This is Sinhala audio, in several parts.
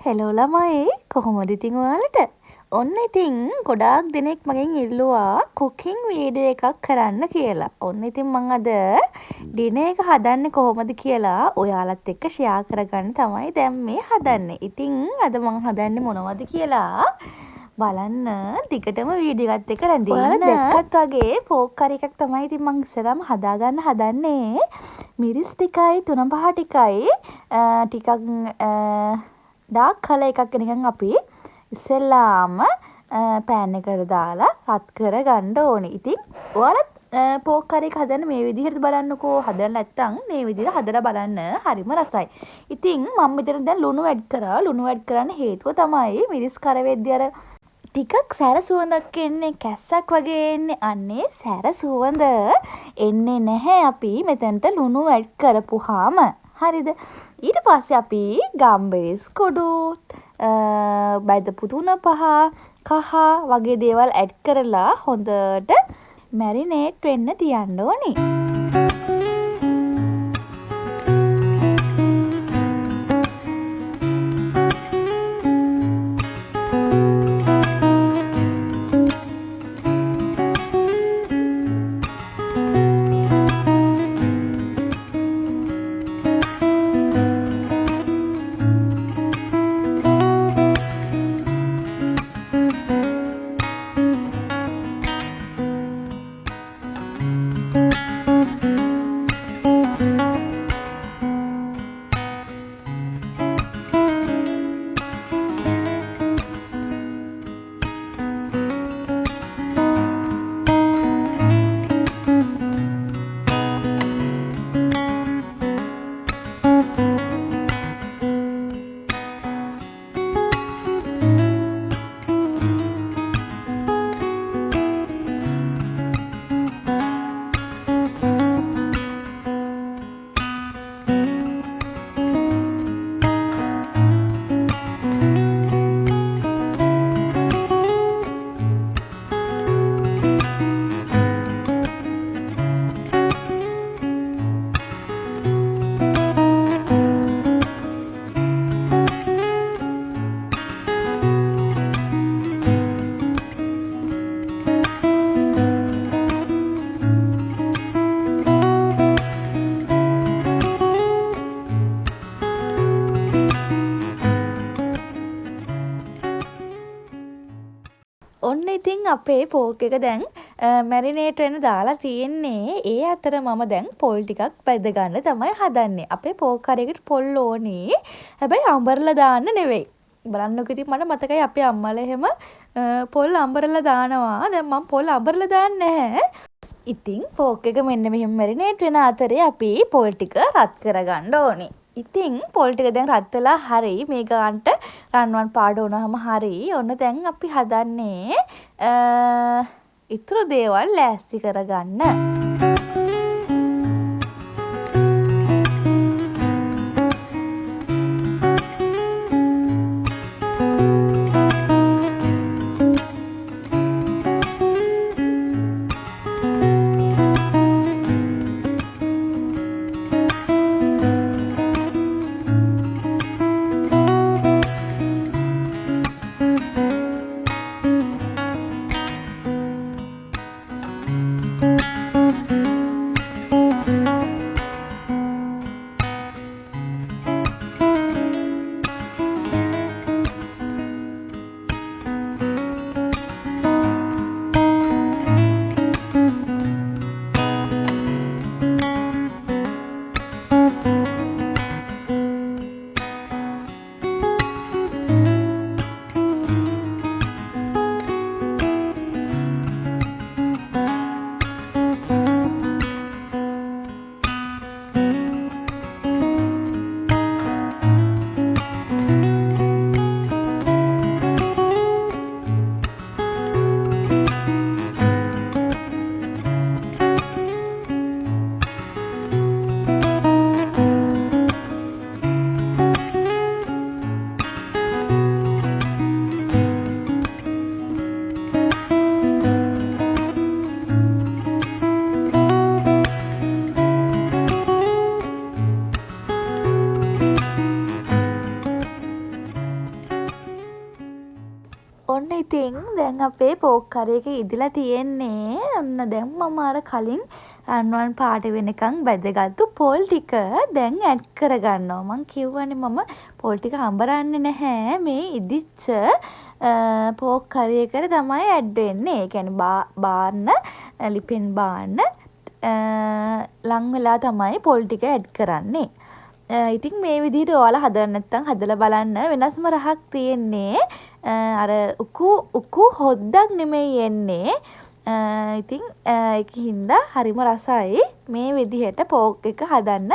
හෙලෝ ළමයි කොහොමද ඉතින් ඔයාලට? ඔන්න ඉතින් ගොඩාක් දෙනෙක් මගෙන් ඉල්ලුවා කුකින් වීඩියෝ එකක් කරන්න කියලා. ඔන්න ඉතින් මං අද ඩිනර් එක හදන්නේ කොහොමද කියලා ඔයාලත් එක්ක ෂෙයා කරගන්න තමයි දැන් මේ හදන්නේ. ඉතින් අද මං හදන්නේ මොනවද කියලා බලන්න දිගටම වීඩියෝ එකත් එක්ක රැඳින්න. ඔයාලා දැක්කත් වගේ ෆෝක් කරි එකක් තමයි ඉතින් මං ඉස්සරහම හදාගන්න හදන්නේ. මිරිස් ටිකයි තුන පහ ටිකයි ටිකක් ඩාර්ක් කලර් එකක් නිකන් අපි ඉස්සෙල්ලාම පෑන් එකට දාලා රත් කරගන්න ඕනේ. ඉතින් ඔයාලත් පෝක් කරි එක හදන්න මේ විදිහට බලන්නකෝ. හදන්න නැත්නම් මේ විදිහට හදලා බලන්න හරිම රසයි. ඉතින් මම මෙතන දැන් ලුණු ඇඩ් කරා. ලුණු ඇඩ් කරන්න හේතුව තමයි මිරිස් කර වෙද්දී අර ටිකක් සැර සුවඳක් එන්නේ කැස්සක් වගේ එන්නේ. අන්නේ සැර සුවඳ එන්නේ නැහැ අපි මෙතනට ලුණු ඇඩ් කරපුවාම. හරිද? ඊට පස්සේ අපි ගම්බිරිස් කුඩු බැදපු තුන පහ කහ වගේ දේවල් ඇඩ් කරලා හොඳට මැරිනේට් වෙන්න තියන්න ඕනි. ඔන්න ඉතින් අපේ පෝක් එක දැන් මැරිනේට් වෙන්න දාලා තියෙන්නේ. ඒ අතර මම දැන් පොල් ටිකක් බැද ගන්න තමයි හදන්නේ. අපේ පෝක් කරේකට පොල් ඕනේ. හැබැයි අඹරලා දාන්න නෙවෙයි. බලන්නකෝ ඉතින් මට මතකයි අපේ අම්මලා එහෙම පොල් අඹරලා දානවා. දැන් මම පොල් අඹරලා දාන්නේ නැහැ. ඉතින් පෝක් එක මෙන්න මෙහෙම මැරිනේට් වෙන අතරේ අපි පොල් ටික රත් කරගන්න ඕනේ. ඉතින් පොල් ටික දැන් රත් වෙලා හරි මේ ගානට රන්වන් පාට වුණාම හරි. ඔන්න දැන් අපි හදන්නේ ඉතුරු දේවල් ලෑස්ති කරගන්න. ඔන්න ඉතින් දැන් අපේ පෝක් කරි එක ඉදලා තියෙන්නේ. ඔන්න දැන් මම අර කලින් රන්වන් පාට වෙනකන් බැදගත්තු පොල් ටික දැන් ඇඩ් කරගන්නවා. මං කිව්වනේ මම පොල් ටික හඹරන්නේ නැහැ. මේ ඉදිච්ච පෝක් කරි එකට තමයි ඇඩ් වෙන්නේ. ඒ කියන්නේ බාන්න ලිපෙන් බාන්න ලං වෙලා තමයි පොල් ටික ඇඩ් කරන්නේ. ඉතින් මේ විදිහට ඔයාලා හදන්න නැත්නම් හදලා බලන්න. වෙනස්ම රහක් තියෙන්නේ. අර උකු හොද්දක් නෙමෙයි එන්නේ. ඉතින් ඒකින්ද හරිම රසයි. මේ විදිහට පෝක් එක හදන්න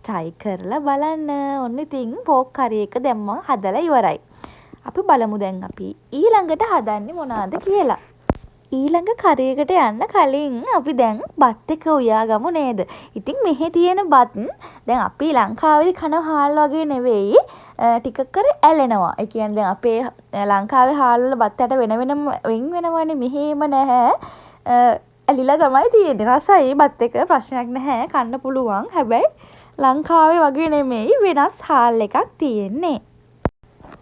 try කරලා බලන්න. ඔන්න ඉතින් පෝක් කරි එක දැන් මම හදලා ඉවරයි. අපි බලමු දැන් අපි ඊළඟට හදන්නේ මොනවද කියලා. ඊළඟ කරි එකට යන්න කලින් අපි දැන් බත් එක උයාගමු නේද? ඉතින් මෙහි තියෙන බත් දැන් අපි ලංකාවේදී කන හාල් වගේ නෙවෙයි ටිකක් කර ඇලෙනවා. ඒ කියන්නේ දැන් අපේ ලංකාවේ හාල් වල බත් ඇට වෙන වෙනම වෙන් වෙනවනේ. මෙහෙම නැහැ. ඇලිලා තමයි තියෙන්නේ. රසයි බත් එක ප්‍රශ්නයක් නැහැ. කන්න පුළුවන්. හැබැයි ලංකාවේ වගේ නෙමෙයි වෙනස් හාල් එකක් තියෙන්නේ.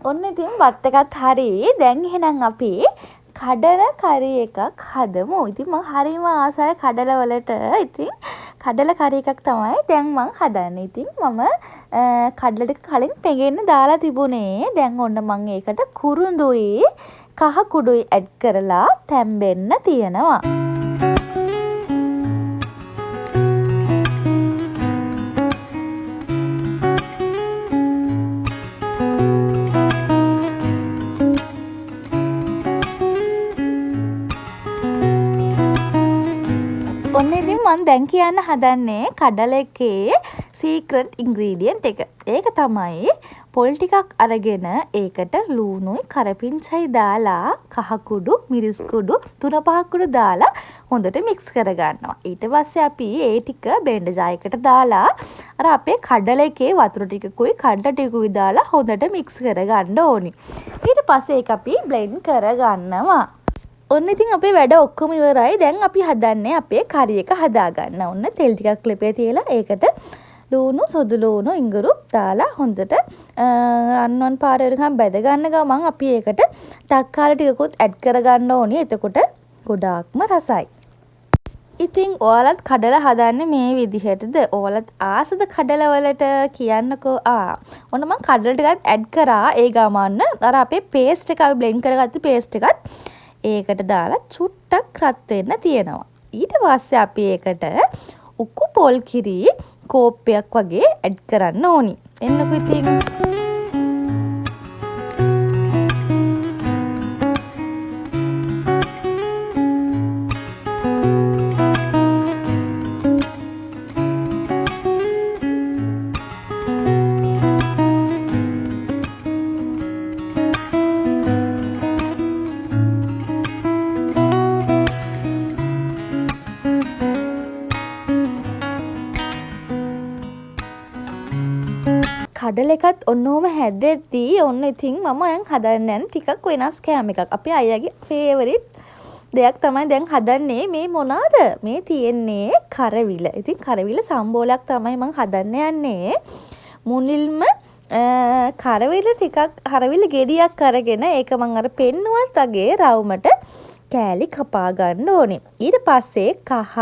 ඔන්න ඉතින් බත් එකත් හරි. දැන් එහෙනම් අපි කඩල කරි එකක් හදමු. ඉතින් මම හරිම ආසයි කඩල වලට. ඉතින් කඩල කරි එකක් තමයි දැන් මම හදන්නේ. ඉතින් මම කඩල ටික කලින් පෙගෙන්න දාලා තිබුණේ. දැන් ඔන්න මම ඒකට කුරුඳුයි කහ කුඩුයි ඇඩ් කරලා තැම්බෙන්න තියනවා. ඔන්න ඉතින් මම දැන් කියන්න හදන්නේ කඩල එකේ සීක්‍රට් ඉන්ග්‍රීඩියන්ට් එක. ඒක තමයි පොල් ටිකක් අරගෙන ඒකට ලූණුයි කරපිංචයි දාලා කහ කුඩු මිරිස් කුඩු 3-5 කුඩු දාලා හොඳට මික්ස් කරගන්නවා. ඊට පස්සේ අපි ඒ ටික බෙන්ඩ ජායකට දාලා අර අපේ කඩල එකේ වතුර ටිකකුයි කඩල ටිකකුයි දාලා හොඳට මික්ස් කරගන්න ඕනි. ඊට පස්සේ ඒක අපි බ්ලෙන්ඩ් කරගන්නවා. ඔන්න ඉතින් අපේ වැඩ ඔක්කොම ඉවරයි. දැන් අපි හදන්නේ අපේ කරි එක හදාගන්න. ඔන්න තෙල් ටිකක් ලිපේ තියලා ඒකට ලූණු සුදු ලූණු ඉඟුරු දාලා හොඳට රන්වන් පාට වෙනකම් බැද ගන්න ගමන් අපි ඒකට තක්කාලි ටිකකුත් ඇඩ් කරගන්න ඕනේ. එතකොට ගොඩාක්ම රසයි. ඉතින් ඔයාලත් කඩල හදන්නේ මේ විදිහටද? ඔයාලත් ආසද කඩල වලට කියන්නකෝ. ඔන්න මම කඩල ටිකක් ඇඩ් කරා. ඒ ගමන්න අර අපේ පේස්ට් එක අපි බ්ලෙන්ඩ් කරගත්ත පේස්ට් එකත් ඒකට දාලා චුට්ටක් රත් වෙන්න තියෙනවා. ඊට පස්සේ අපි ඒකට උකු පොල් කිරි කෝප්පයක් වගේ ඇඩ් කරන්න ඕනි. එන්නකෝ ඉතින්. කඩල එකත් ඔන්නෝම හැදෙද්දී ඔන්න ඉතින් මම දැන් හදන්නේ ටිකක් වෙනස් කෑම එකක්. අපේ අයියාගේ ෆේවරිට් දෙයක් තමයි දැන් හදන්නේ. මේ මොනවාද? මේ තියෙන්නේ කරවිල. ඉතින් කරවිල සම්බෝලයක් තමයි මම හදන්න යන්නේ. මුලින්ම කරවිල ටිකක් කරවිල ගෙඩියක් අරගෙන ඒක මම අර පෙන්නුවත් වගේ රවුමට කෑලි කපා ගන්න ඕනේ. ඊට පස්සේ කහ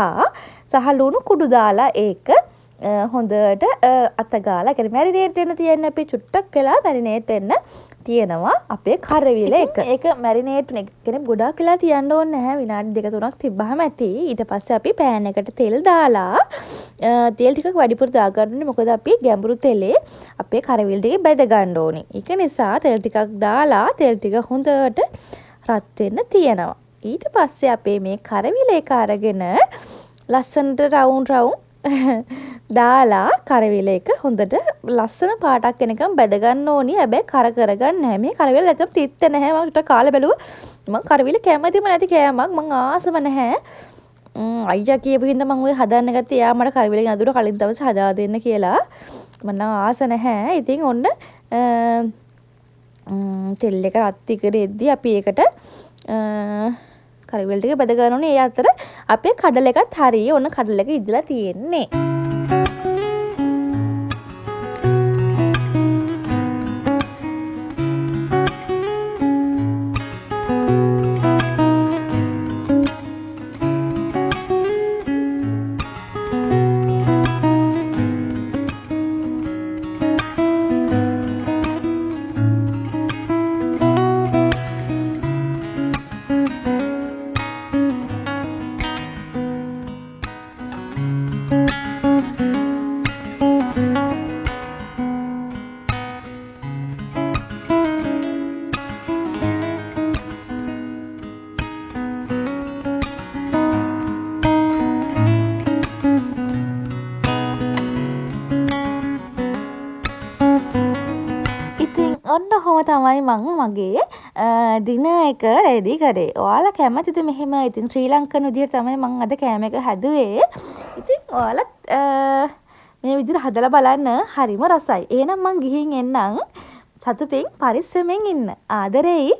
සහ ලුණු කුඩු දාලා ඒක හොඳට අතගාලා කියන්නේ මැරිනේට් වෙන්න තියන්නේ. අපි චුට්ටක් වෙලා මැරිනේට් වෙන්න තියෙනවා අපේ කරවිල එක. ඒක මැරිනේට් වෙන කියන්නේ ගොඩාක් වෙලා තියන්න ඕනේ නැහැ. විනාඩි 2-3ක් තිබ්බහම ඇති. ඊට පස්සේ අපි පෑන් එකට තෙල් දාලා තෙල් ටිකක් වැඩිපුර දාගන්න ඕනේ. මොකද අපි ගැඹුරු තෙලේ අපේ කරවිල ටික බෙද ගන්න ඕනේ. ඒක නිසා තෙල් ටිකක් දාලා තෙල් ටික හොඳට රත් වෙන්න තියෙනවා. ඊට පස්සේ අපේ මේ කරවිල එක අරගෙන ලස්සනට රවුම් දාලා කරවිල එක හොඳට ලස්සන පාටක් වෙනකම් බැද ගන්න ඕනි. හැබැයි කර කරගන්න නැහැ. මේ කරවිල නැත්තම් තිත්ත නැහැ. මම චුට්ටක් කාලා බැලුවා. මම කරවිල කැමතිම නැති කෑමක්. මම ආසම නැහැ. අයියා කියපු හින්දා මම ඔය හදන්න ගත්තේ. එයා මට කරවිල අඳුර කලින් දවසේ හදා දෙන්න කියලා. මම ආස නැහැ. ඉතින් ඔන්න තෙල් එක රත් ඉකරෙද්දී අපි ඒකට කරවිල ටික බැද ගන්න ඕනේ. ඒ අතර අපේ කඩල එකත් හරිය. ඔන්න කඩල එක ඉදලා තියෙන්නේ. ඔන්න ඔහොම තමයි මං මගේ ඩිනර් එක රෙඩි කරේ. ඔයාලා කැමතිද මෙහෙම? ඉතින් ශ්‍රී ලංකන් විදිහට තමයි මං අද කෑම එක හැදුවේ. ඉතින් ඔයාලත් මේ විදිහට හදලා බලන්න. හරිම රසයි. එහෙනම් මං ගිහින් එන්නම්. සතුටින් පරිස්සමෙන් ඉන්න. ආදරෙයි.